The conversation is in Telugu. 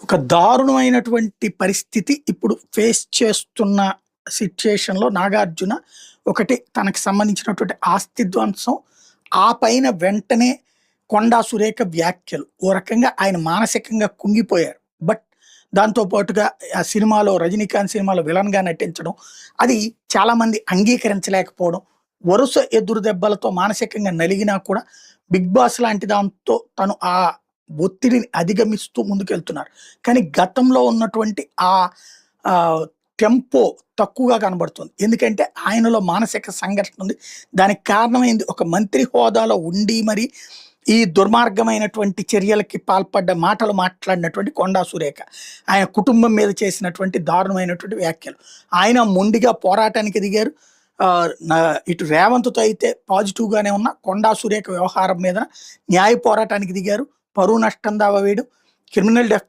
ఒక దారుణమైనటువంటి పరిస్థితి ఇప్పుడు ఫేస్ చేస్తున్న సిట్యుయేషన్‌లో నాగార్జున ఒకటి తనకి సంబంధించినటువంటి ఆస్తి ధ్వంసం, ఆ పైన వెంటనే 'కొండా సురేఖ' వ్యాఖ్యలు. ఓ రకంగా ఆయన మానసికంగా కుంగిపోయారు. బట్ దాంతో పాటుగా ఆ సినిమాలో 'రజనీకాంత్' సినిమాలో విలన్‌గా నటించడం, అది చాలామంది అంగీకరించలేకపోవడం, వరుస ఎదురు దెబ్బలతో మానసికంగా నలిగినా కూడా 'బిగ్ బాస్' లాంటి దాంతో తను ఆ ఒత్తిడిని అధిగమిస్తూ ముందుకెళ్తున్నారు. కానీ గతంలో ఉన్నటువంటి ఆహ్, టెంపో తక్కువగా కనబడుతుంది. ఎందుకంటే ఆయనలో మానసిక సంఘర్షణ ఉంది. దానికి కారణమైంది ఒక మంత్రి హోదాలో ఉండి మరి ఈ దుర్మార్గమైనటువంటి చర్యలకి పాల్పడ్డ మాటలు మాట్లాడినటువంటి 'కొండా సురేఖ'. ఆయన కుటుంబం మీద చేసినటువంటి దారుణమైనటువంటి వ్యాఖ్యలు. ఆయన మొండిగా పోరాటానికి దిగారు. ఇటు రేవంత్‌తో అయితే పాజిటివ్‌గానే ఉన్న 'కొండా సురేఖ' వ్యవహారం మీద న్యాయ పోరాటానికి దిగారు. పరువు నష్టం దావా వేయడం, క్రిమినల్